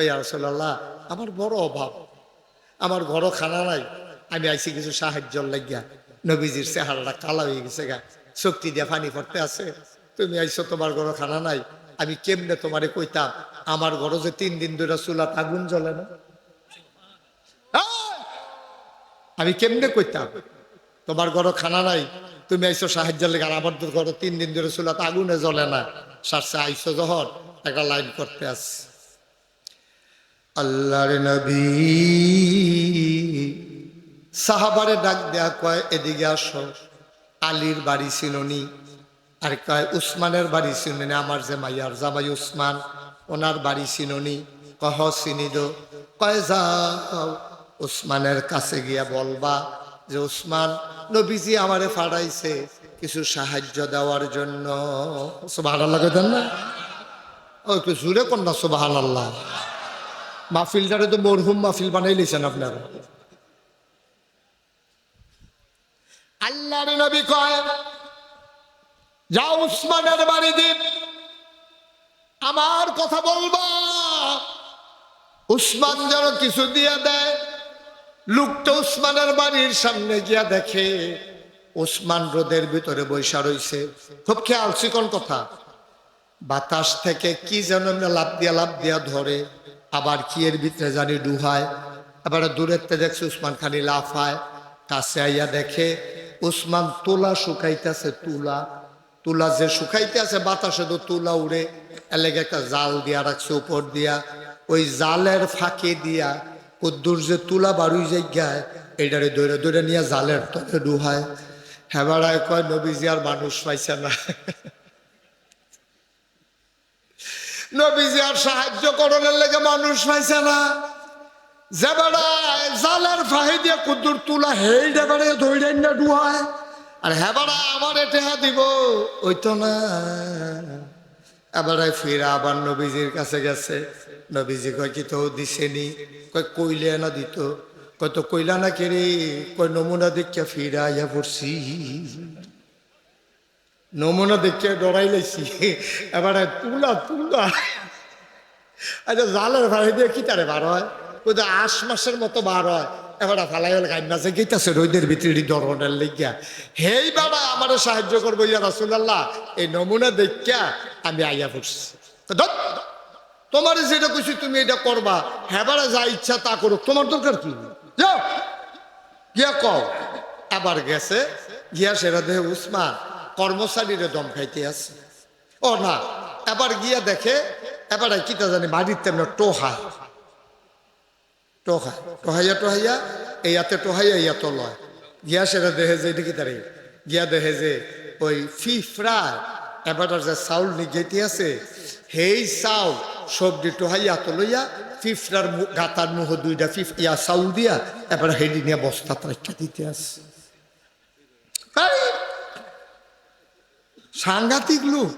ইয়া রাসূলুল্লাহ, আমার বড় অভাব, আমার ঘরও খানা নাই, আমি আইছি কিছু সাহায্য লাগিয়া। নবীজির চেহারাটা কালা হয়ে গেছে গা, শক্তি দিয়া পানি পড়তে আছে। তুমি আইছো, তোমার ঘরও খানা নাই, আমি কেমনে তোমারে কইতাম আমার ঘরে যে 3 দিন ধরে চুলাত আগুন জ্বলে না? আমি কেমনে কইতাম তোমার ঘরও খানা নাই, তুমি আইছো সাহায্য লেগে, আর আমার ঘরে 3 দিন ধরে চুলাত আগুনে জ্বলে না। সারছে আইছো যখন একটা লাইন করতে আস, আল্লাহর নবী সাহাবারে ডাক দেয়া কয়, এদিকে আসো। আলীর বাড়ি চিননি? আর কয় উসমানের বাড়ি চিননি? আমার যে মাইয়ার জামাই উসমান, ওনার বাড়ি চিননি? কহ চিনি দো। কয় যাও উসমানের কাছে গিয়া বলবা যে উসমান নবীজি আমারে ফাড়াইছে কিছু সাহায্য দেওয়ার জন্য। সুবহানাল্লাহ কইতেন না? ও একটু জুড়ে কর না সুবহানাল্লাহ। মাহফিলটারে তো মরহুম মাহফিল বানাই লিছেন আপনারা। আল্লাহর নবী কয়, যাও উসমানের বাড়ি দিন, আমার কথা বলবা, উসমান যেন কিছু দিয়ে দেয়। লোকটা উসমানের বাড়ির সামনে গিয়া দেখে উসমান রোদের ভিতরে বৈশা রইছে। খুব খেয়াল চিকন কথা, বাতাস থেকে কি যেন লাভ দিয়া ধরে, আবার কি এর ভিতরে জানি ডুহায়। আবার দূরের থেকে দেখছে উসমান খানি লাফায়। কাছে আইয়া দেখে উসমান তুলা শুকাইতেছে। তুলা যে শুকাইতে আছে, বাতাসে তো তুলা উড়ে, এলাকা একটা জাল দিয়া রাখছে উপর দিয়া। ওই জালের ফাঁকে দিয়া কদ্দুর যে তুলা বাড়ুই জায়গায়, এইটারে দৌড়ে দৌড়ে নিয়ে জালের তলে ডুহায়। হেবাড়ায় কয়, নবীজি আর মানুষ পাইছে না, নবীজি আর সাহায্য করণের লেগে মানুষ পাইছে না। যে বেড়ায় জালের ফাঁকে দিয়ে কদ্দুর তুলা হেইডে বেড়ে দৌড়ে না ডুহায়, আর হেবাড়া আমার টেহা দিব ওই তো না। এবারে ফিরা আবার নবীজির কাছে গেছে। নবীজি কয়, কি তো দিছেনি? কয়, কইলে না দিত। কয়, তো কইলা না কেরে? কয়, নমুনা দেখিয়া ফিরা ইয়া পড়ছি, নমুনা দেখিয়া ডরাই লাইছি। এবারে তুলা আচ্ছা, জালের ভাড়ি দিয়ে কি তারে বার হয়? কোথায় 8 মাসের মতো বার হয়। এবার ফালাই হল গাইনাছে গেইতাছে রোদের ভিতরে ধরনের লেগিয়া। হেই বাবা আমার সাহায্য করবো ইয়া রাসূলুল্লাহ, এই নমুনা দেখিয়া আমি আইয়া পড়ছি। তোমার যেটা কইছি তুমি এটা করবা, হেবারে যা ইচ্ছা তা করুক, তোমার দরকার কি? যাও গিয়া কও। আবার গেছে গিয়া সেরা দেহে উসমান কর্মচারীরে দম খাইতে আছে। ও না, এবার গিয়া দেখে এবার কিতা জানি বাড়ির তেমন টোহাইয়া এই হাতে টোহাইয়া ইয়া তো লয়। গিয়া সেটা দেখে যে দেখি তারে গিয়া দেখে যে ওই ফিফরা এবার যে চাউল নিগেতে আছে, সেই চাউল সবজি টোহাইয়া তো লইয়া ফিফরার গাতার মুহ 2টা ইয়া চাউল দিয়া এবার হেডি নিয়ে বস্তা রাখা দিতে আছে। সাংঘাতিক লোক।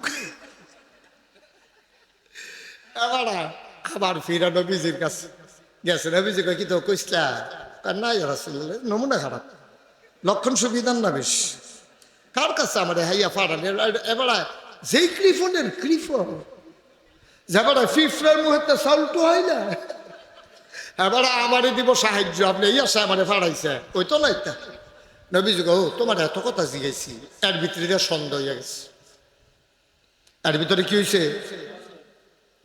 আবার ফিরা নবীজির কাছে গেছে। নবীজি কয়, কি তো কইসলা? না ইয়া রাসূলুল্লাহ, নমুনা খারাপ, লক্ষণ সুবিধার না বেশ। কার কাছে আমার হাইয়া ফাড়ান? এবার যেই ক্রিফন যেবার ফিফরার মুহূর্তে চাউলটো হয় না, এবার আমারে দিব সাহায্য, আপনি এই আসে আমারে ফাড়াইছে ওই তো না। নবীজি কয়, ও তোমার এত কথা জিজ্ঞাসি, এর ভিতরে সন্দেহ হইয়া গেছে। এর ভিতরে কি হয়েছে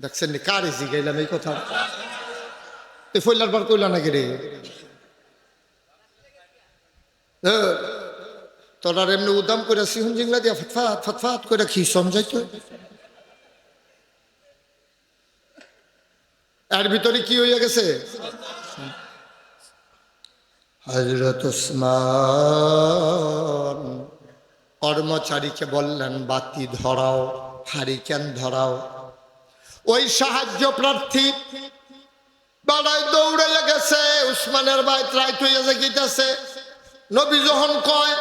দেখছেন নি? কারে জিগাইলাম এই কথা? এই ফইলার বার কইলা নাকি রে? তোরা এমনি উদাম করে সিহুন জিংলা দিয়া ফাতফাত করে কি সমঝাইতো? এর ভিতরে কি হইয়া গেছে? হযরত উসমান কর্মচারীকে বললেন, বাতি ধরাও, হারিকেন ধরাও। ওই সাহায্য প্রার্থী বাড়ায় দৌড়াইয়া গেছে উসমানের বাইত, রাইত হইয়া গেছে। নবী যখন কয়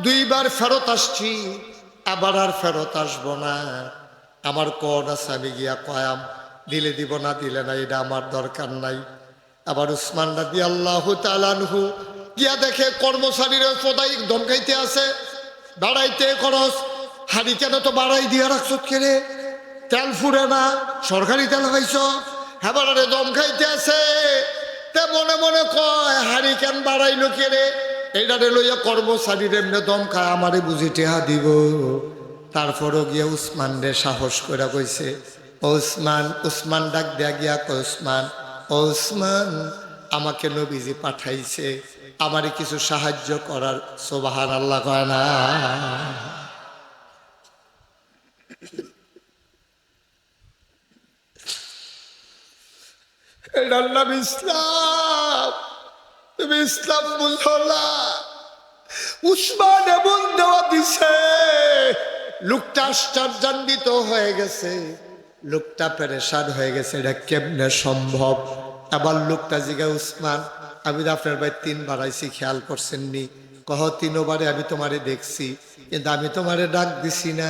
2 বার ফেরত আসছি, আবার আর ফেরত আসবো না, আমার কোন আছে আমি গিয়া কয়াম, দিলে দিব না দিলে না, এটা আমার দরকার নাই। আবার উসমান রাদিয়াল্লাহু তাআলা আনহু গিয়া দেখে কর্মচারীর সদাই ধমকাইতে আছে, বাড়াইতে খরচ, হারিকেন তো বাড়াই দিয়া রাখছ, কেড়ে তেল ফুরে না, সরকারি তেল খাইছ, হেবারে দম খাইতে আছে, তে মনে মনে কয় হারিকেন বাড়াইলো কে রে, এইটারে লইয়া কর্মচারীর এমনি দম খায়, আমারে বুঝি টেহা দিব। তারপরও গিয়ে উসমান রে সাহস করে কইছে, ও উসমান, উসমান ডাক দেয়া গিয়া কয়, উসমান, ও উসমান, আমাকে নবীজি পাঠাইছে আমারে কিছু সাহায্য করার। সুবহানাল্লাহ কয় না? এটার নাম ইসলাম। তুমি ইসলাম বুঝো না। উসমান এমন দেওয়া দিছে, লোকটা আশ্চর্যান্বিত হয়ে গেছে, লোকটা পেরেশান হয়ে গেছে, এটা কেমনে সম্ভব। আবার লোকটা জিগায়, উসমান, আমি আপনার ভাই 3 বার আইছি, খেয়াল করছেন নি? কহ 3 বারে আমি তোমারে দেখছি, কিন্তু আমি তোমারে ডাক দিছি না,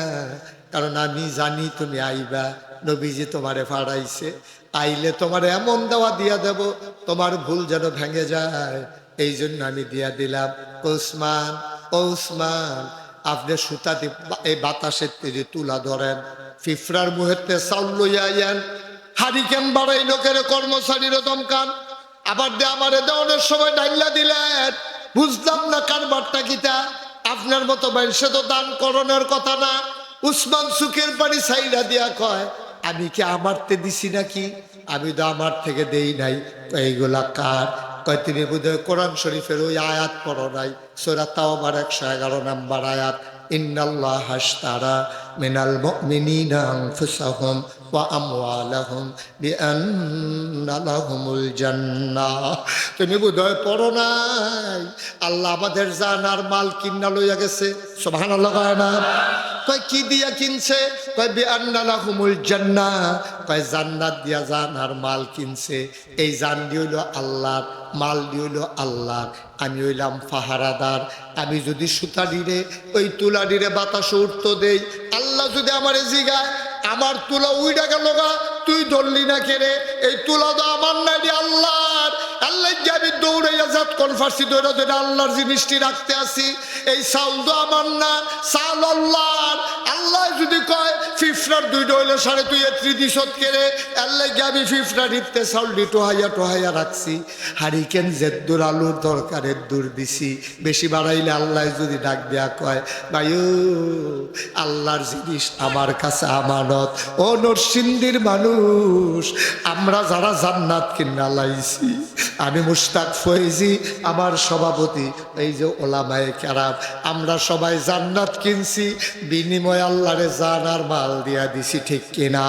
কারণ আমি জানি তুমি আইবা, নবীজি তোমারে ফাড়াইছে, আইলে তোমার এমন দেওয়া দিয়া দেব তোমার ভুল যেন ভেঙে যায়, এই জন্য আমি দিয়া দিলাম। ওসমান, ও উসমান, আপনি সুতা এই বাতাসের তেজে তুলা ধরেন, ফিফরার মুহূর্তে চাউল লইয়া আইয়েন, হারিকেন বাড়াই লোকের কর্মচারীর দমকান, আবার দে আমারে দেওয়ানোর সময় ডাইলা দিলেন। বুঝলাম না কারবারটা কিতা, আপনার মতো মানুষে তো দান করণের কথা না। উসমান সুখের পানি ছাইরা দিয়া কয়, আমি কি আমারতে দিছি নাকি? আমি তো আমার থেকে দেই নাই। এইগুলা কার? কয় তিনি বোধহয় কোরআন শরীফের ওই আয়াত পড়ো নাই, সূরা তাওবার 111 নম্বর আয়াত, ইন্নাল্লাহ আশতারা মিনাল মুমিনিনা আনফুসাহুম ওয়া আমওয়ালাহুম বিআন্না লাহুমুল জান্নাহ। তুমি বোধহয় পড়ো নাই, আল্লাহ আমাদের জান আর মাল কিনা লইয়া গেছে। সুবহানাল্লাহ কয় না? কয় কি দিয়া কিনছে? কয় বিআন্না লাহুমুল জান্নাহ, কয় জান্নাত দিয়া জান আর মাল কিনছে। এই জান দিয়ে হইল আল্লাহর, মাল দিয়ে হইল আল্লাহর। আমি হইলাম পাহারাদার, আমি যদি সুতা ডিরে ওই তুলা ডিরে বাতাসে উঠতে দেই, আল্লাহ যদি আমারে জিগায় আমার তুলা উইডা গেল গা, তুই ধরলি না কেড়ে, এই তুলা তো আমার না, আল্লাহর। আল্লাহ আমি দৌড়াইয়া যাত কনফার্সি দৌড়া দৌড়া আল্লাহর জিনিসটি রাখতে আসি, এই চাউল তো আমার না, চাউল আল্লাহর। আল্লাহ যদি কয় ফিফরার 2 হইলে 2.5 দিশত কেড়ে, আল্লাহ আমি ফিফরা দিতে চাউলটি টোহাইয়া টোহাইয়া রাখছি, হারিকেন জেদ্দুর আলুর দরকারের দূর দিছি, বেশি বাড়াইলে আল্লাহ যদি ডাক দেয়া কয়, ভাইও আল্লাহর জিনিস আমার কাছে আমানত। ও নরসিংদীর মানুষ, আমরা যারা জান্নাত কিনা লাইছি, আমি মুশতাক ফয়েজি, আমার সভাপতি, এই যে ওলামায়ে কেরাম, আমরা সবাই জান্নাত কিনছি, বিনিময় আল্লাহরে জান আর মাল দিয়া দিছি, ঠিক কিনা?